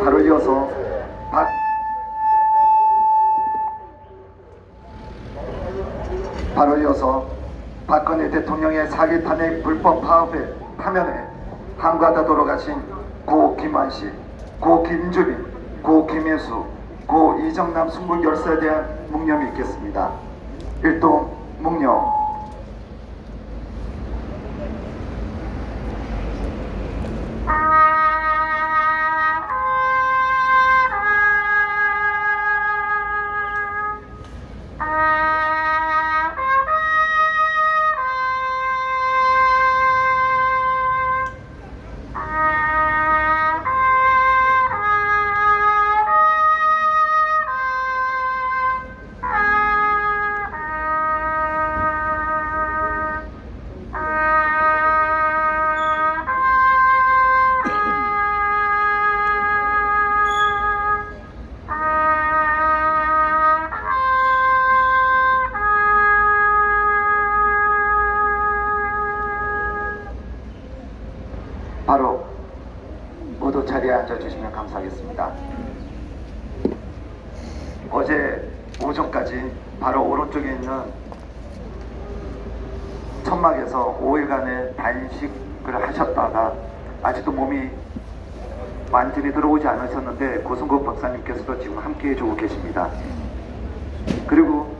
바로 이어서 박근혜 대통령의 사기 탄핵 불법 파면에 한가하다 돌아가신 고 김환식, 고 김주빈, 고 김혜수, 고 이정남 순국 열사에 대한 묵념이 있겠습니다. 일동 묵념. 바로 모두 자리에 앉아주시면 감사하겠습니다. 어제 오전까지 바로 오른쪽에 있는 천막에서 5일간의 단식을 하셨다가 아직도 몸이 완전히 들어오지 않으셨는데 고승국 박사님께서도 지금 함께 해주고 계십니다. 그리고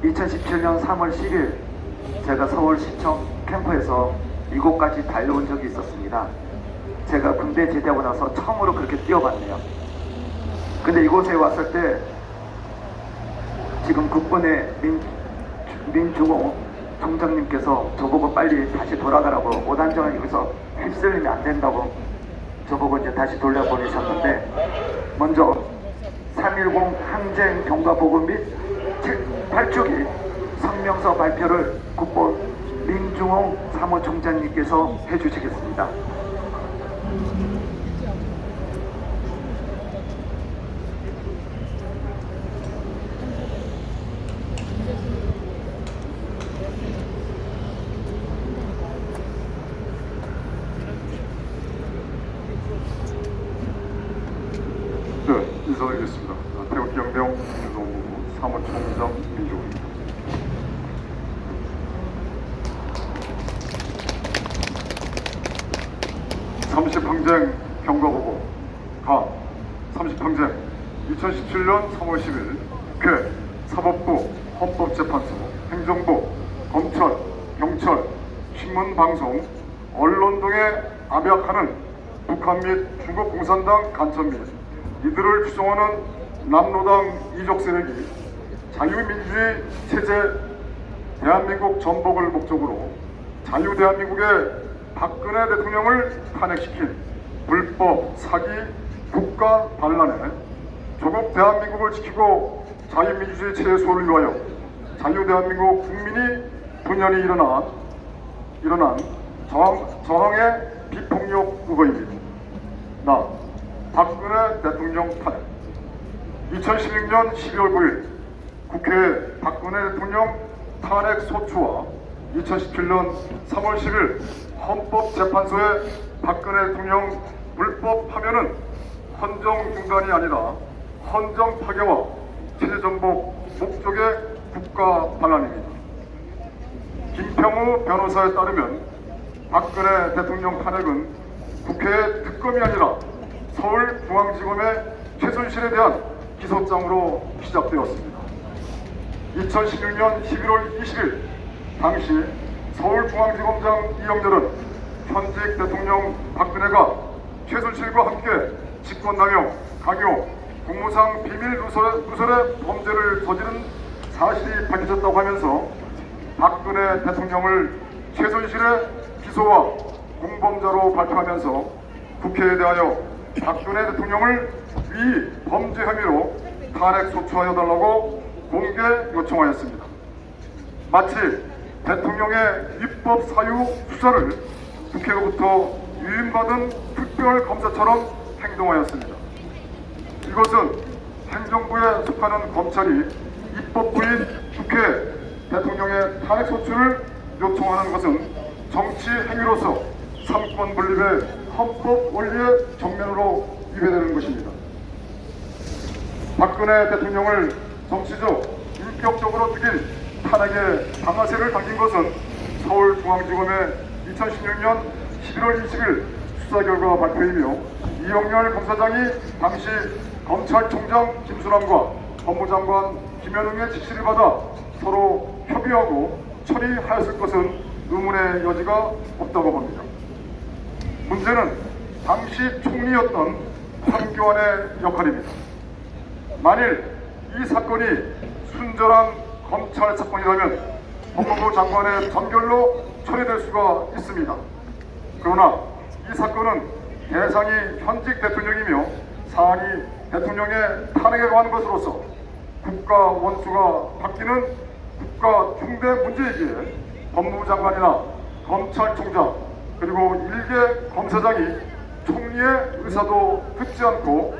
2017년 3월 10일 제가 서울시청 캠프에서 이곳까지 달려온 적이 있었습니다. 제가 군대 제대하고 나서 처음으로 그렇게 뛰어봤네요. 근데 이곳에 왔을 때 지금 국군의 민주공 총장님께서 저보고 빨리 다시 돌아가라고, 오단장은 여기서 휩쓸리면 안 된다고 저보고 이제 다시 돌려보내셨는데, 먼저 3.10 항쟁 경과보고 및 8주기 성명서 발표를 국보 민중홍 사무총장님께서 해주시겠습니다. 네, 인사드리겠습니다. 태극기혁명 민주노무부 사무총장 민중홍입니다. 30항쟁 경과보고 가 30항쟁 2017년 3월 10일 국회 사법부 헌법재판소 행정부 검찰 경찰 신문방송 언론 등에 압약하는 북한 및 중국 공산당 간첩 및 이들을 추종하는 남로당 이적 세력이 자유민주주의 체제 대한민국 전복을 목적으로 자유대한민국의 박근혜 대통령을 탄핵시킨 불법 사기 국가 반란에 조국 대한민국을 지키고 자유민주주의 체제 수호를 위하여 자유대한민국 국민이 분연히 일어난 저항의 비폭력 의거입니다. 나 박근혜 대통령 탄핵. 2016년 12월 9일 국회 박근혜 대통령 탄핵 소추와 2017년 3월 10일 헌법재판소의 박근혜 대통령 불법 파면은 헌정 중단이 아니라 헌정 파괴와 체제 전복 목적의 국가 반란입니다. 김평우 변호사에 따르면 박근혜 대통령 탄핵은 국회의 특검이 아니라 서울중앙지검의 최순실에 대한 기소장으로 시작되었습니다. 2016년 11월 20일 당시 서울중앙지검장 이영렬은 현직 대통령 박근혜가 최순실과 함께 직권남용, 강요, 공무상 비밀 누설의 범죄를 저지른 사실이 밝혀졌다고 하면서 박근혜 대통령을 최순실의 기소와 공범자로 발표하면서 국회에 대하여 박근혜 대통령을 위 범죄 혐의로 탄핵 소추하여 달라고 공개 요청하였습니다. 마치 대통령의 입법 사유 수사를 국회로부터 위임받은 특별검사처럼 행동하였습니다. 이것은 행정부에 속하는 검찰이 입법부인 국회 대통령의 탄핵 소추를 요청하는 것은 정치 행위로서 삼권 분립의 헌법 원리의 정면으로 위배되는 것입니다. 박근혜 대통령을 정치적 인격적으로 죽인 탄핵의 방아쇠를 당긴 것은 서울중앙지검의 2016년 11월 20일 수사 결과 발표이며 이영렬 검사장이 당시 검찰총장 김수남과 법무장관 김현웅의 지시를 받아 서로 협의하고 처리하였을 것은 의문의 여지가 없다고 봅니다. 문제는 당시 총리였던 황교안의 역할입니다. 만일 이 사건이 순전한 검찰 사건이라면 법무부 장관의 전결로 처리될 수가 있습니다. 그러나 이 사건은 대상이 현직 대통령이며 사안이 대통령의 탄핵에 관한 것으로서 국가 원수가 바뀌는 국가 중대 문제이기에 법무부 장관이나 검찰총장 그리고 일개 검사장이 총리의 의사도 듣지 않고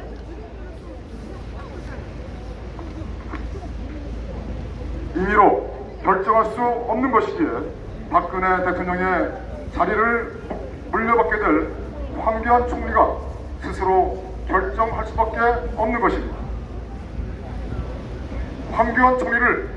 임의로 결정할 수 없는 것이기에 박근혜 대통령의 자리를 물려받게 될 황교안 총리가 스스로 결정할 수밖에 없는 것입니다. 황교안 총리를